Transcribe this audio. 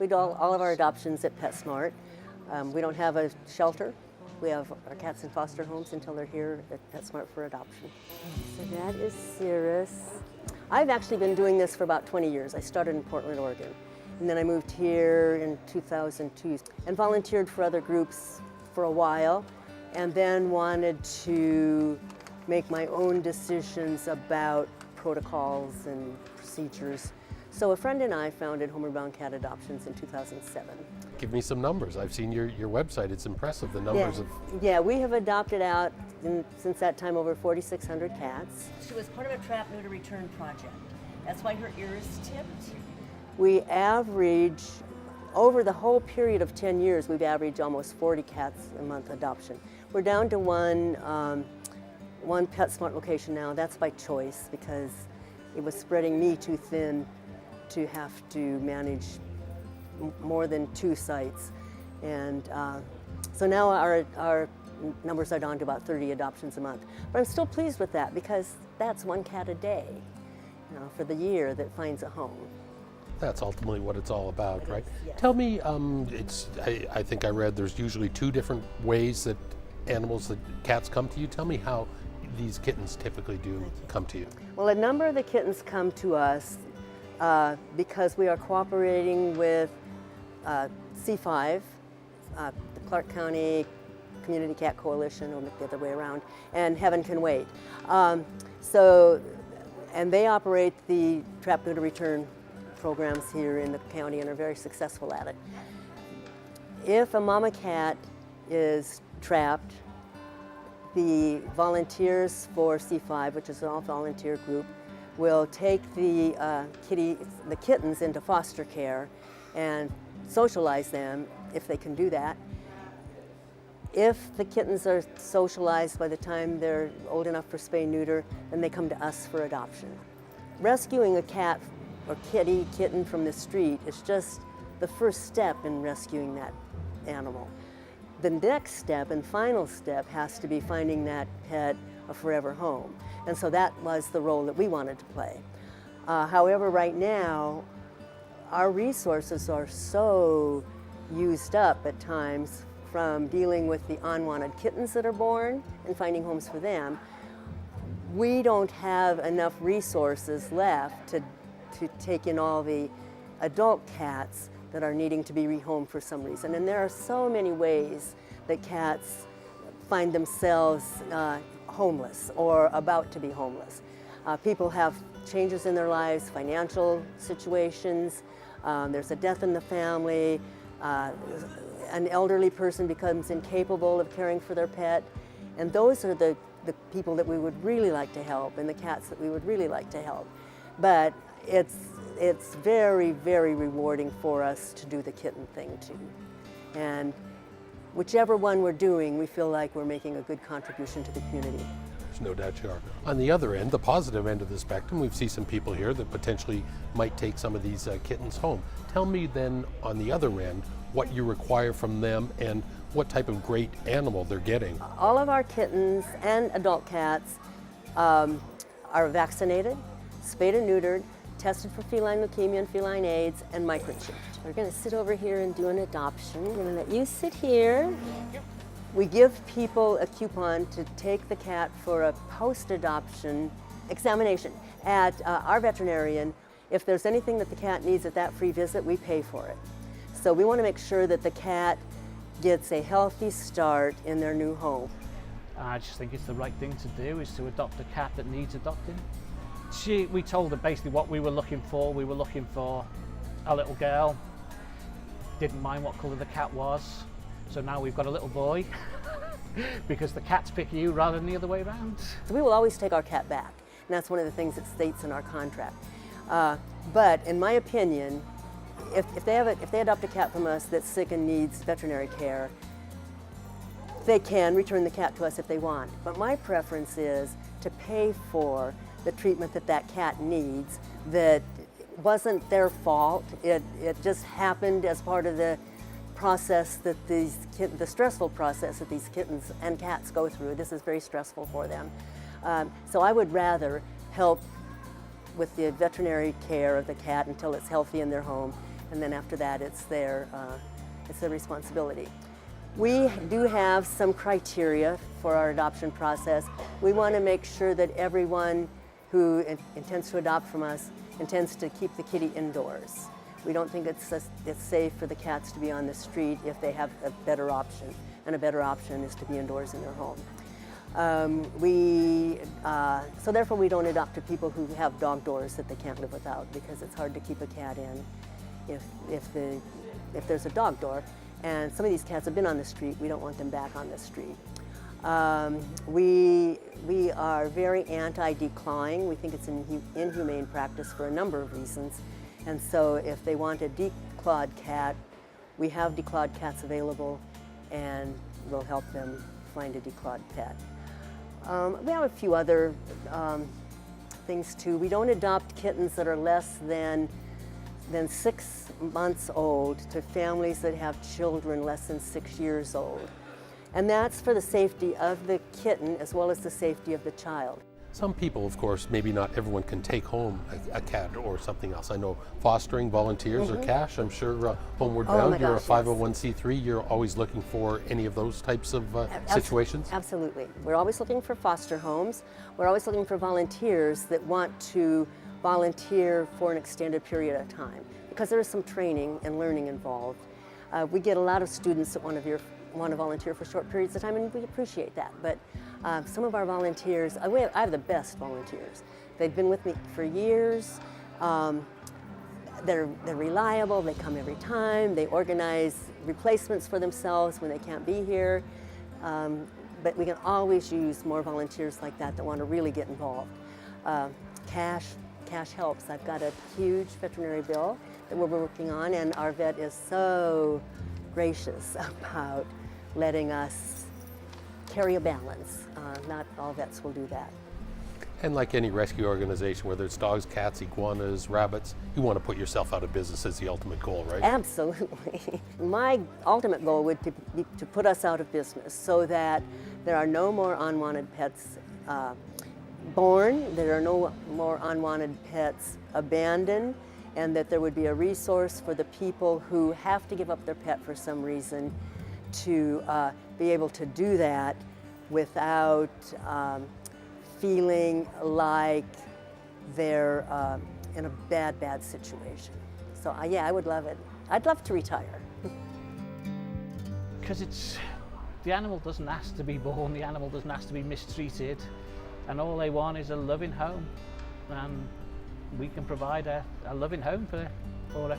do all of our adoptions at PetSmart. We don't have a shelter. We have our cats in foster homes until they're here at PetSmart for adoption. So that is Cirrus. I've actually been doing this for about 20 years. I started in Portland, Oregon, and then I moved here in 2002 and volunteered for other groups for a while, and then wanted to make my own decisions about protocols and procedures. So a friend and I founded Homeward Bound Cat Adoptions in 2007. Give me some numbers. I've seen your website. It's impressive, the numbers Yeah, we have adopted out, since that time, over 4,600 cats. She was part of a trap, neuter, return project. That's why her ear is tipped. We average, over the whole period of 10 years, we've averaged almost 40 cats a month adoption. We're down to one PetSmart location now. That's by choice, because it was spreading me too thin to have to manage more than 2 sites. And so now our numbers are down to about 30 adoptions a month. But I'm still pleased with that, because that's 1 cat a day, for the year that finds a home. That's ultimately what it's all about, right? Yes. Tell me, I think I read there's usually 2 different ways that cats come to you. Tell me how these kittens typically do come to you. Well, a number of the kittens come to us because we are cooperating with C5, the Clark County Community Cat Coalition, or the other way around, and Heaven Can Wait. And they operate the trap, neuter, return programs here in the county and are very successful at it. If a mama cat is trapped, the volunteers for C5, which is an all-volunteer group, will take the kittens into foster care and socialize them, if they can do that. If the kittens are socialized by the time they're old enough for spay-neuter, then they come to us for adoption. Rescuing a cat or kitten from the street is just the first step in rescuing that animal. The next step and final step has to be finding that pet a forever home. And so that was the role that we wanted to play. However, right now, our resources are so used up at times from dealing with the unwanted kittens that are born and finding homes for them. We don't have enough resources left to take in all the adult cats that are needing to be rehomed for some reason. And there are so many ways that cats find themselves homeless or about to be homeless. People have changes in their lives, financial situations, there's a death in the family, an elderly person becomes incapable of caring for their pet, and those are the people that we would really like to help, and the cats that we would really like to help. But it's very, very rewarding for us to do the kitten thing too. And whichever one we're doing, we feel like we're making a good contribution to the community. There's no doubt you are. On the other end, the positive end of the spectrum, we've seen some people here that potentially might take some of these kittens home. Tell me then, on the other end, what you require from them and what type of great animal they're getting. All of our kittens and adult cats are vaccinated, spayed and neutered, tested for feline leukemia and feline AIDS, and microchipped. We're going to sit over here and do an adoption. I'm going to let you sit here. We give people a coupon to take the cat for a post-adoption examination at our veterinarian. If there's anything that the cat needs at that free visit, we pay for it. So we want to make sure that the cat gets a healthy start in their new home. I just think it's the right thing to do, is to adopt a cat that needs adopting. We told her basically what we were looking for. We were looking for a little girl, didn't mind what colour the cat was. So now we've got a little boy because the cats pick you rather than the other way around. We will always take our cat back, and that's one of the things that states in our contract. But in my opinion, if they adopt a cat from us that's sick and needs veterinary care, they can return the cat to us if they want. But my preference is to pay for the treatment that that cat needs, that wasn't their fault. It just happened as part of the process that the stressful process that these kittens and cats go through. This is very stressful for them. So I would rather help with the veterinary care of the cat until it's healthy in their home, and then after that it's their responsibility. We do have some criteria for our adoption process. We want to make sure that everyone who intends to adopt from us intends to keep the kitty indoors. We don't think it's safe for the cats to be on the street if they have a better option, and a better option is to be indoors in their home. So therefore we don't adopt to people who have dog doors that they can't live without, because it's hard to keep a cat in if there's a dog door. And some of these cats have been on the street. We don't want them back on the street. We are very anti-declawing. We think it's an inhumane practice for a number of reasons. And so if they want a declawed cat, we have declawed cats available, and we'll help them find a declawed pet. We have a few other things too. We don't adopt kittens that are less than 6 months old to families that have children less than 6 years old. And that's for the safety of the kitten as well as the safety of the child. Some people, of course, maybe not everyone can take home a cat or something else. I know fostering volunteers or cash. I'm sure Homeward Bound, you're a 501c3. You're always looking for any of those types of situations? Absolutely. We're always looking for foster homes. We're always looking for volunteers that want to volunteer for an extended period of time, because there is some training and learning involved. We get a lot of students that want to volunteer for short periods of time, and we appreciate that. But some of our volunteers, I have the best volunteers. They've been with me for years. They're reliable. They come every time. They organize replacements for themselves when they can't be here. But we can always use more volunteers like that want to really get involved. Cash helps. I've got a huge veterinary bill that we're working on, and our vet is so gracious about letting us carry a balance. Not all vets will do that. And like any rescue organization, whether it's dogs, cats, iguanas, rabbits, you want to put yourself out of business as the ultimate goal, right? Absolutely. My ultimate goal would be to put us out of business so that there are no more unwanted pets born, there are no more unwanted pets abandoned, and that there would be a resource for the people who have to give up their pet for some reason to be able to do that without feeling like they're in a bad situation. So yeah, I would love it. I'd love to retire. Because the animal doesn't ask to be born, the animal doesn't ask to be mistreated, and all they want is a loving home, and we can provide a loving home for it.